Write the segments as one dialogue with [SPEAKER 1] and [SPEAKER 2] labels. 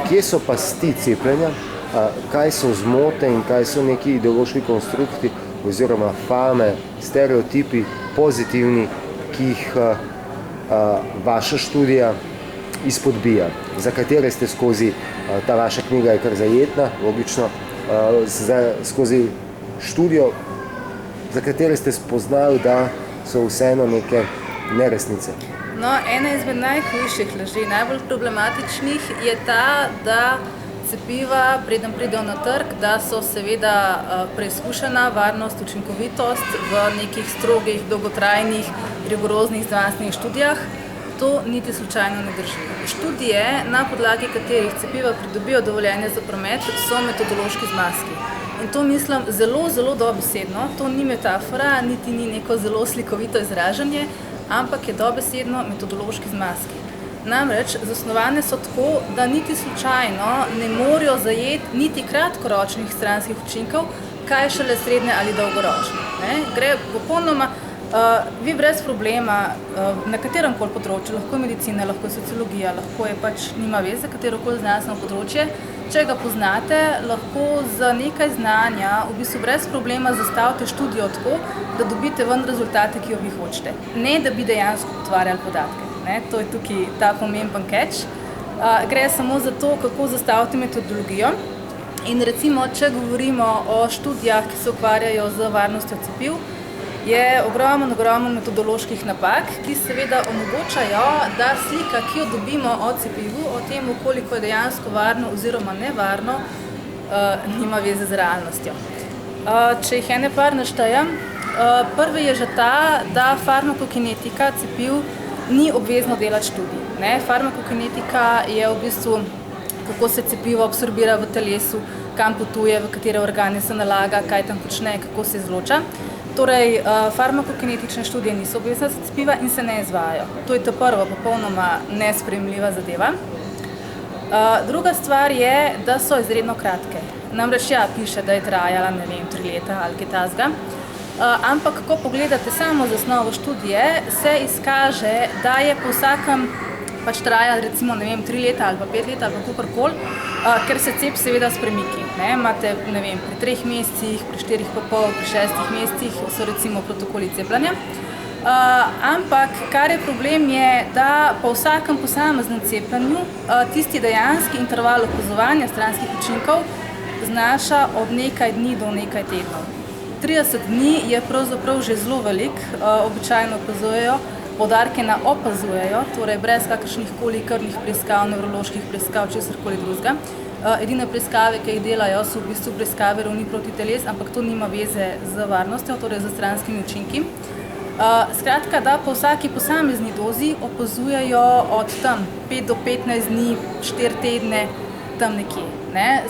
[SPEAKER 1] Kje so pasti cepljenja, kaj so zmote in kaj so neki ideološki konstrukti oziroma fame, stereotipi, pozitivni, ki jih vaša študija izpodbija, za katere ste skozi, ta vaša knjiga je kar zajetna, logično, skozi študijo, za katere ste spoznali, da so vseeno neke neresnice.
[SPEAKER 2] No, ena izmed najhujših laži, najbolj problematičnih je ta, da cepiva, preden pridejo na trg, da so seveda preizkušena varnost, učinkovitost v nekih strogih, dolgotrajnih, rigoroznih znanstvenih študijah. To niti slučajno ne drži. Študije, na podlagi katerih cepiva pridobijo dovoljenje za promet, so metodološki zmazki. In to mislim zelo, zelo dobesedno. To ni metafora, niti ni neko zelo slikovito izražanje, ampak je dobesedno metodološki zmazki. Namreč zasnovane so tako, da niti slučajno ne morejo zajeti niti kratkoročnih stranskih učinkov, kaj šele srednje ali dolgoročne. Gre popolnoma, vi brez problema na katerem koli področju, lahko je medicina, lahko je sociologija, lahko je pač nima veze, katerokoli znanstveno področje, če ga poznate, lahko za nekaj znanja v bistvu brez problema zastavite študijo tako, da dobite ven rezultate, ki jo vi hočete. Ne, da bi dejansko potvarjali podatke. To je tukaj ta pomemben catch. Gre samo za to, kako zastaviti metodologijo. In recimo, če govorimo o študijah, ki se ukvarjajo z varnostjo cepiv, je ogromno metodoloških napak, ki seveda omogočajo, da slika, ki jo dobimo o cepivu, o tem, koliko je dejansko varno oziroma nevarno, nima veze z realnostjo. Če jih ene par naštejem, prvi je že ta, da farmakokinetika cepiv ni obvezno delati študij. Farmakokinetika je v bistvu, kako se cepivo absorbira v telesu, kam potuje, v katere organe se nalaga, kaj tam počne, kako se izloča. Torej, farmakokinetične študije niso obvezne za cepiva in se ne izvajajo. To je ta prva popolnoma nesprejemljiva zadeva. Druga stvar je, da so izredno kratke. Namreč piše, da je trajala, 3 leta ali kaj takega. Ampak, ko pogledate samo zasnovo študije, se izkaže, da je po vsakem pač traja recimo 3 leta ali pa 5 let ali pa kakorkoli, ker se cep seveda spremiki. Imate, pri 3 mesecih, pri 4 pa pol, pri 6 mesecih so recimo protokoli cepljenja. Ampak, kar je problem je, da po vsakem posameznem cepljenju tisti dejanski interval opazovanja stranskih učinkov znaša od nekaj dni do nekaj tednov. 30 dni je pravzaprav že zelo velik, običajno opazujejo, poudarke na opazujejo, torej brez kakršnih koli krvnih preiskav, nevroloških preiskav, česarkoli drugega. Edine preiskave, ki jih delajo, so v bistvu preiskave ravni proti teles, ampak to nima veze z varnostjo, torej z stranskimi učinki. Skratka, da po vsaki posamezni dozi opazujejo od tam 5 do 15 dni, 4 tedne, tam nekje.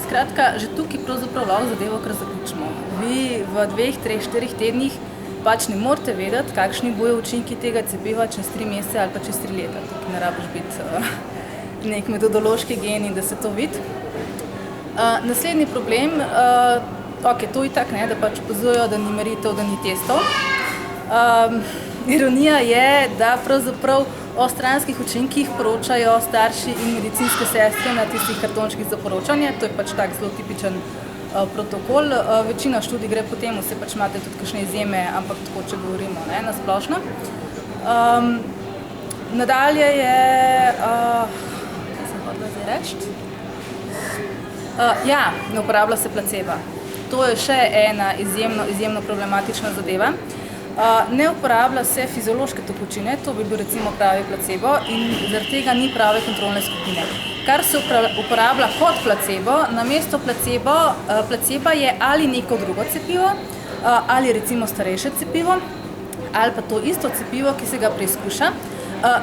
[SPEAKER 2] Skratka, že tukaj pravzaprav lahko zadevo kar zaključimo. Vi v 2, 3, 4 tednih pač ne morete vedeti, kakšni bojo učinki tega cepiva čez 3 mesece ali pa čez 3 leta. Tukaj ne rabiš biti nek metodološki genij, da se to vidi. Naslednji problem, to je tak, da pač opazujejo, da ni meritev, da ni testov. Ironija je, da pravzaprav o stranskih učinkih poročajo starši in medicinske sestre na tistih kartončkih za poročanje. To je pač tak zelo tipičen protokol. Večina študij gre po temu, se pač imate tudi kakšne izjeme, ampak tako, če govorimo na splošno. Nadalje je, kaj sem hodila zdaj reči? Ne uporablja se placeba. To je še ena izjemno problematična zadeva. Ne uporablja se fiziološke tekočine, to bi bil recimo pravi placebo in zaradi tega ni prave kontrolne skupine. Kar se uporablja kot placebo, namesto placeba je ali neko drugo cepivo, ali recimo starejše cepivo, ali pa to isto cepivo, ki se ga preizkuša,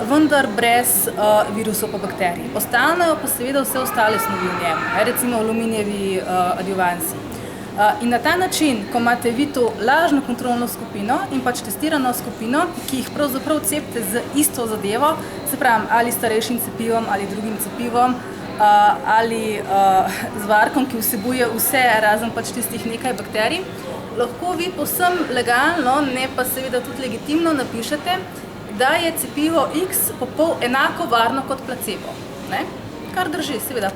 [SPEAKER 2] vendar brez virusov pa bakterij. Ostanejo pa seveda vse ostale snovi v njem, recimo aluminijevi adjuvansi. In na ta način, ko imate vi to lažno kontrolno skupino in pač testirano skupino, ki jih pravzaprav cepite z isto zadevo, se pravi ali starejšim cepivom ali drugim cepivom, ali z varkom, ki vsebuje vse, razen pač tistih nekaj bakterij, lahko vi povsem legalno, ne pa seveda tudi legitimno napišete, da je cepivo X popol enako varno kot placebo. kar drži, seveda.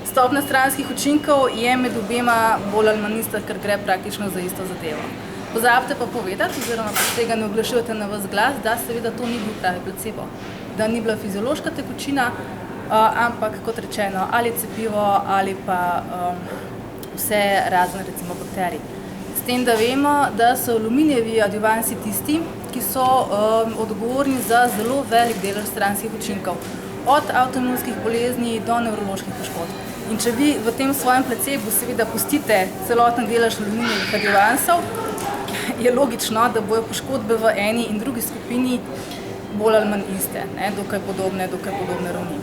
[SPEAKER 2] Stopnja stranskih učinkov je med obema bolj ali manj ista, ker gre praktično za isto zadevo. Pozabite pa povedati, oziroma pa tega ne oglašujete na ves glas, da seveda to ni bil pravi placebo, da ni bila fiziološka tekočina, ampak kot rečeno, ali cepivo ali pa vse razne recimo bakterij. S tem, da vemo, da so aluminijevi adjuvansi tisti, ki so odgovorni za zelo velik delež stranskih učinkov, od avtoimunskih bolezni do nevroloških poškodb. In če vi v tem svojem placebu seveda pustite celoten delež aluminijevih adjuvansov, je logično, da bojo poškodbe v eni in drugi skupini bolj ali manj iste, dokaj podobne ravni.